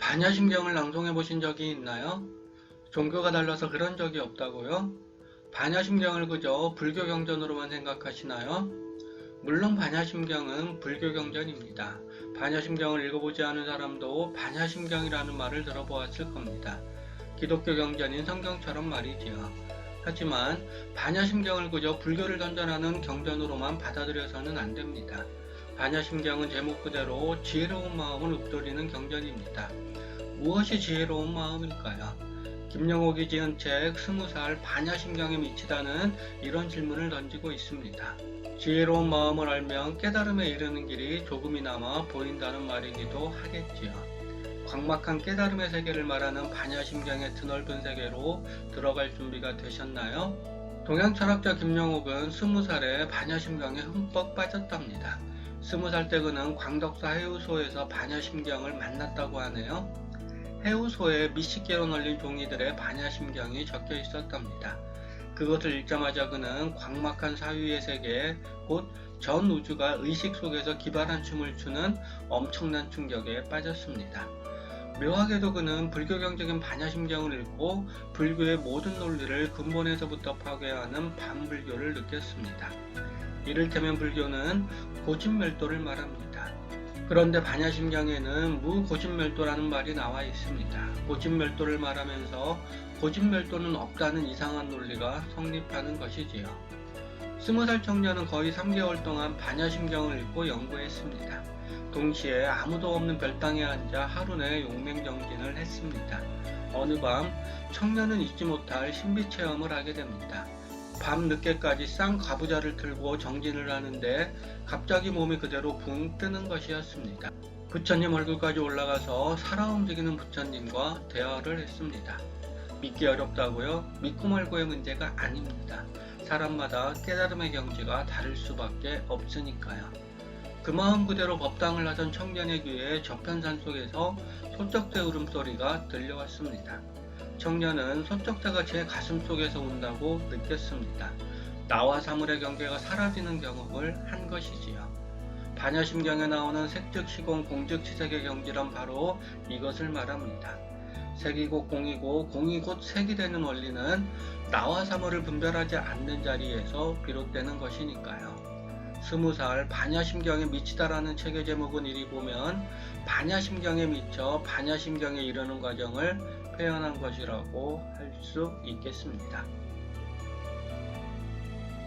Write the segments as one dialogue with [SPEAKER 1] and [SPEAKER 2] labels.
[SPEAKER 1] 반야심경을 낭송해 보신 적이 있나요? 종교가 달라서 그런 적이 없다고요? 반야심경을 그저 불교 경전으로만 생각하시나요? 물론 반야심경은 불교 경전입니다. 반야심경을 읽어보지 않은 사람도 반야심경이라는 말을 들어보았을 겁니다. 기독교 경전인 성경처럼 말이지요. 하지만 반야심경을 그저 불교를 전전하는 경전으로만 받아들여서는 안 됩니다. 반야심경은 제목 그대로 지혜로운 마음을 읊조리는 경전입니다. 무엇이 지혜로운 마음일까요? 김영옥이 지은 책 20살 반야심경에 미치다는 이런 질문을 던지고 있습니다. 지혜로운 마음을 알면 깨달음에 이르는 길이 조금이나마 보인다는 말이기도 하겠지요. 광막한 깨달음의 세계를 말하는 반야심경의 드넓은 세계로 들어갈 준비가 되셨나요? 동양 철학자 김영옥은 20살에 반야심경에 흠뻑 빠졌답니다. 20살 때 그는 광덕사 해우소에서 반야심경을 만났다고 하네요. 해우소에 미식개로 널린 종이들의 반야심경이 적혀 있었답니다. 그것을 읽자마자 그는 광막한 사유의 세계, 곧 전 우주가 의식 속에서 기발한 춤을 추는 엄청난 충격에 빠졌습니다. 묘하게도 그는 불교경적인 반야심경을 읽고 불교의 모든 논리를 근본에서부터 파괴하는 반불교를 느꼈습니다. 이를테면 불교는 고진멸도를 말합니다. 그런데 반야심경에는 무고진멸도라는 말이 나와 있습니다. 고진멸도를 말하면서 고진멸도는 없다는 이상한 논리가 성립하는 것이지요. 20살 청년은 거의 3개월 동안 반야심경을 읽고 연구했습니다. 동시에 아무도 없는 별당에 앉아 하루 내내 용맹정진을 했습니다. 어느 밤 청년은 잊지 못할 신비 체험을 하게 됩니다. 밤 늦게까지 쌍가부좌를 틀고 정진을 하는데 갑자기 몸이 그대로 붕 뜨는 것이었습니다. 부처님 얼굴까지 올라가서 살아 움직이는 부처님과 대화를 했습니다. 믿기 어렵다고요? 믿고 말고의 문제가 아닙니다. 사람마다 깨달음의 경지가 다를 수밖에 없으니까요. 그 마음 그대로 법당을 하던 청년의 귀에 저편산 속에서 소쩍대 울음소리가 들려왔습니다. 청년은 소쩍대가 제 가슴 속에서 운다고 느꼈습니다. 나와 사물의 경계가 사라지는 경험을 한 것이지요. 반야심경에 나오는 색즉시공 공즉시색의 경지란 바로 이것을 말합니다. 색이 곧 공이고 공이 곧 색이 되는 원리는 나와 사물을 분별하지 않는 자리에서 비롯되는 것이니까요. 20살 반야심경에 미치다라는 책의 제목은 이리 보면 반야심경에 미쳐 반야심경에 이르는 과정을 표현한 것이라고 할 수 있겠습니다.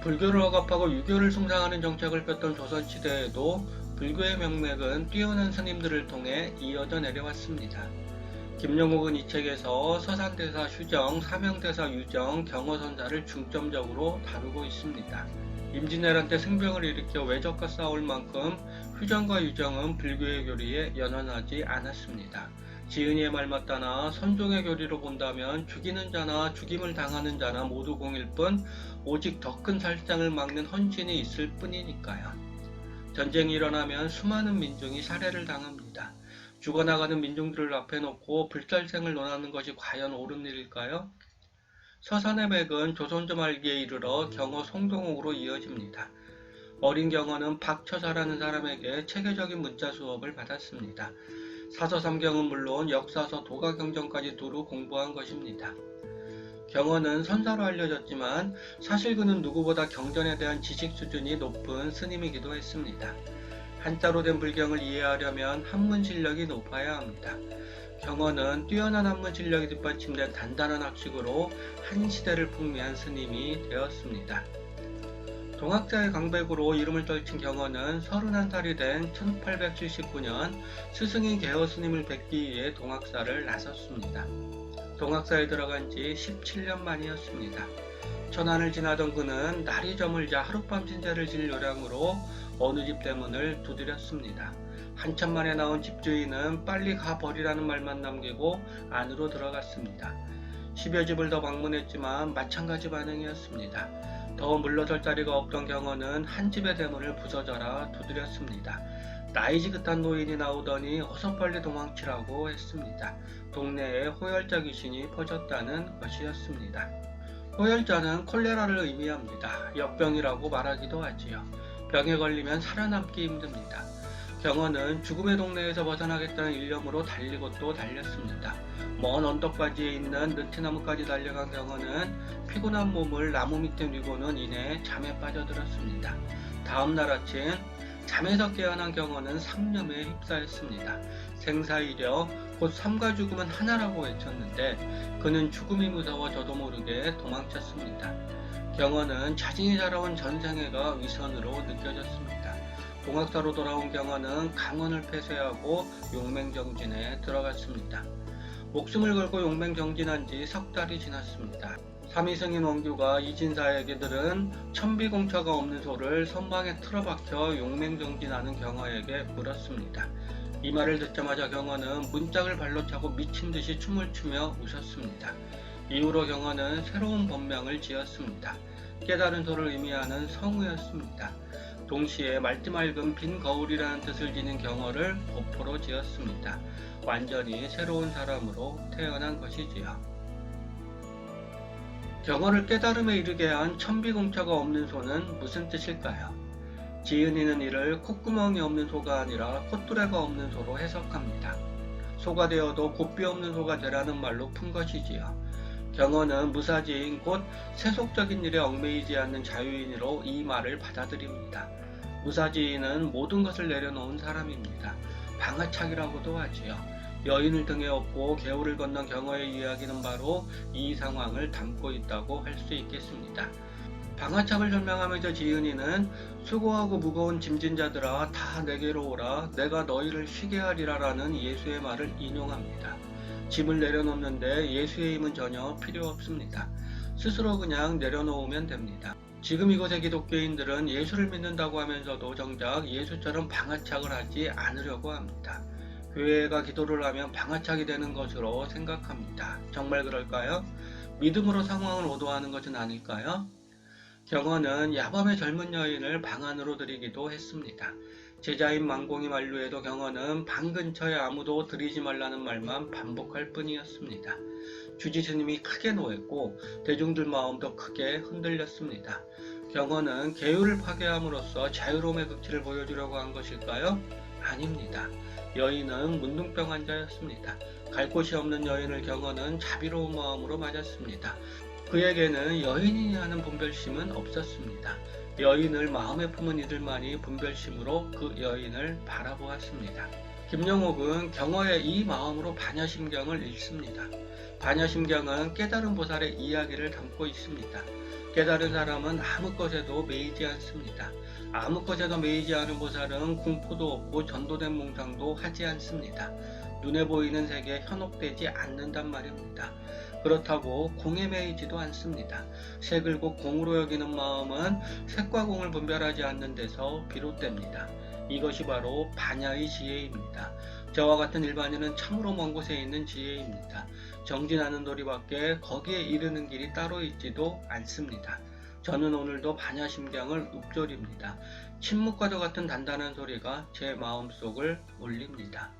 [SPEAKER 1] 불교를 억압하고 유교를 숭상하는 정책을 폈던 조선시대에도 불교의 명맥은 뛰어난 스님들을 통해 이어져 내려왔습니다. 김영옥은 이 책에서 서산대사 휴정, 사명대사 유정, 경허선사를 중점적으로 다루고 있습니다. 임진왜란 때 승병을 일으켜 왜적과 싸울 만큼 휴정과 유정은 불교의 교리에 연연하지 않았습니다. 지은이의 말 맞다나 선종의 교리로 본다면 죽이는 자나 죽임을 당하는 자나 모두 공일 뿐 오직 더 큰 살상을 막는 헌신이 있을 뿐이니까요. 전쟁이 일어나면 수많은 민중이 살해를 당합니다. 죽어나가는 민중들을 앞에 놓고 불살생을 논하는 것이 과연 옳은 일일까요? 서산의 맥은 조선조 말기에 이르러 경허 송동옥으로 이어집니다. 어린 경허는 박처사라는 사람에게 체계적인 문자 수업을 받았습니다. 사서삼경은 물론 역사서 도가경전까지 두루 공부한 것입니다. 경허는 선사로 알려졌지만 사실 그는 누구보다 경전에 대한 지식 수준이 높은 스님이기도 했습니다. 한자로 된 불경을 이해하려면 한문 실력이 높아야 합니다. 경허는 뛰어난 한문 실력이 뒷받침된 단단한 학식으로 한 시대를 풍미한 스님이 되었습니다. 동학자의 강백으로 이름을 떨친 경허는 31살이 된 1879년 스승인 개허 스님을 뵙기 위해 동학사를 나섰습니다. 동학사에 들어간 지 17년 만이었습니다. 천안을 지나던 그는 날이 저물자 하룻밤 신세를 질 요량으로 어느 집 대문을 두드렸습니다. 한참 만에 나온 집주인은 빨리 가버리라는 말만 남기고 안으로 들어갔습니다. 10여 집을 더 방문했지만 마찬가지 반응이었습니다. 더 물러설 자리가 없던 경허는 한 집의 대문을 부서져라 두드렸습니다. 나이 지긋한 노인이 나오더니 어서 빨리 도망치라고 했습니다. 동네에 호열자 귀신이 퍼졌다는 것이었습니다. 호열자는 콜레라를 의미합니다. 역병이라고 말하기도 하지요. 병에 걸리면 살아남기 힘듭니다. 경어는 죽음의 동네에서 벗어나겠다는 일념으로 달리고 또 달렸습니다. 먼 언덕바지에 있는 느티나무까지 달려간 경어는 피곤한 몸을 나무 밑에 뉘고는 이내 잠에 빠져들었습니다. 다음날 아침 잠에서 깨어난 경어는 상념에 휩싸였습니다. 생사이려 곧 삶과 죽음은 하나라고 외쳤는데 그는 죽음이 무서워 저도 모르게 도망쳤습니다. 경어는 자신이 살아온 전생애가 위선으로 느껴졌습니다. 동학사로 돌아온 경어는 강원을 폐쇄하고 용맹정진에 들어갔습니다. 목숨을 걸고 용맹정진한 지 석 달이 지났습니다. 삼위승인 원규가 이진사에게 들은 천비공처가 없는 소를 선방에 틀어박혀 용맹정진하는 경어에게 물었습니다. 이 말을 듣자마자 경어는 문짝을 발로 차고 미친듯이 춤을 추며 웃었습니다. 이후로 경어는 새로운 법명을 지었습니다. 깨달은 소를 의미하는 성우였습니다. 동시에 맑디 맑은 빈 거울이라는 뜻을 지닌 경어를 보포로 지었습니다. 완전히 새로운 사람으로 태어난 것이지요. 경어를 깨달음에 이르게 한 천비공처가 없는 소는 무슨 뜻일까요? 지은이는 이를 콧구멍이 없는 소가 아니라 콧뚜레가 없는 소로 해석합니다. 소가 되어도 곱비 없는 소가 되라는 말로 푼 것이지요. 경어는 무사지인 곧 세속적인 일에 얽매이지 않는 자유인으로 이 말을 받아들입니다. 무사지인은 모든 것을 내려놓은 사람입니다. 방아착이라고도 하지요. 여인을 등에 업고 개울을 건넌 경어의 이야기는 바로 이 상황을 담고 있다고 할 수 있겠습니다. 방아착을 설명하면서 지은이는 수고하고 무거운 짐진 자들아 다 내게로 오라 내가 너희를 쉬게 하리라 라는 예수의 말을 인용합니다. 짐을 내려놓는데 예수의 힘은 전혀 필요 없습니다. 스스로 그냥 내려놓으면 됩니다. 지금 이곳의 기독교인들은 예수를 믿는다고 하면서도 정작 예수처럼 방아착을 하지 않으려고 합니다. 교회가 기도를 하면 방아착이 되는 것으로 생각합니다. 정말 그럴까요? 믿음으로 상황을 오도하는 것은 아닐까요? 경어는 야밤에 젊은 여인을 방 안으로 들이기도 했습니다. 제자인 망공이 만류에도 경어는 방 근처에 아무도 들이지 말라는 말만 반복할 뿐이었습니다. 주지스님이 크게 노했고 대중들 마음도 크게 흔들렸습니다. 경어는 계율을 파괴함으로써 자유로움의 극치를 보여주려고 한 것일까요? 아닙니다. 여인은 문둥병 환자였습니다. 갈 곳이 없는 여인을 경어는 자비로운 마음으로 맞았습니다. 그에게는 여인이니 하는 분별심은 없었습니다. 여인을 마음에 품은 이들만이 분별심으로 그 여인을 바라보았습니다. 김영옥은 경어의 이 마음으로 반야심경을 읽습니다. 반야심경은 깨달은 보살의 이야기를 담고 있습니다. 깨달은 사람은 아무 것에도 매이지 않습니다. 아무 것에도 매이지 않은 보살은 공포도 없고 전도된 몽상도 하지 않습니다. 눈에 보이는 세계에 현혹되지 않는단 말입니다. 그렇다고 공에 매이지도 않습니다. 색을 곧 공으로 여기는 마음은 색과 공을 분별하지 않는 데서 비롯됩니다. 이것이 바로 반야의 지혜입니다. 저와 같은 일반인은 참으로 먼 곳에 있는 지혜입니다. 정진하는 도리밖에 거기에 이르는 길이 따로 있지도 않습니다. 저는 오늘도 반야심경을 읊조립니다. 침묵과도 같은 단단한 소리가 제 마음속을 울립니다.